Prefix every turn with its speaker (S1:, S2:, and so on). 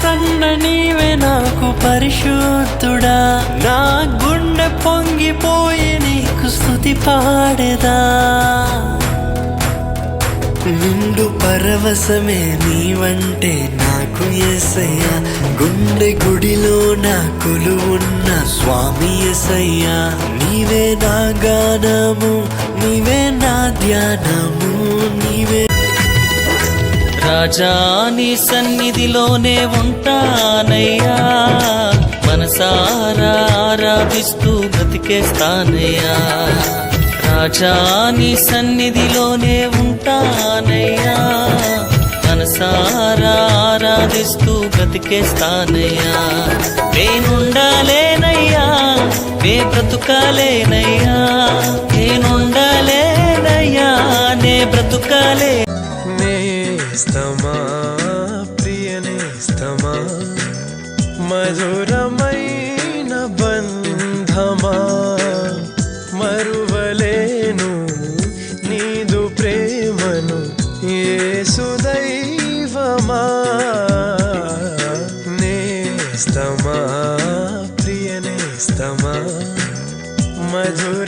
S1: యేసన్న నీవే నాకు పరిశుద్ధుడా, నా గుండె పొంగిపోయి నీకు స్తుతి పాడేదా. నిండు పరవశమే నీవంటే నాకు యేసయ్యా, గుండె గుడిలో నా కొలువున్న స్వామి యేసయ్యా. నీవే నా గానము, నీవే నా ధ్యానము, నీవే రాజా. నీ సన్నిధిలోనే ఉంటానయ్యా, మనసారా ఆరాధిస్తూ బ్రతికేస్తానయ్యా. రాజా నీ సన్నిధిలోనే ఉంటానయ్యా, మనసారా ఆరాధిస్తూ బ్రతికేస్తానయ్యా. నేనుండాలేనయ్యా, నే బ్రతుకాలేనయ్యా, నేనుండాలేనయ్యా, నే బ్రతుకాలే.
S2: నేస్తమా ప్రియ నేస్తమా, మధురమైన బంధమా, మరువలేను నీదు ప్రేమను యేసు దైవమా. నేస్తమా ప్రియ నేస్తమా, మధుర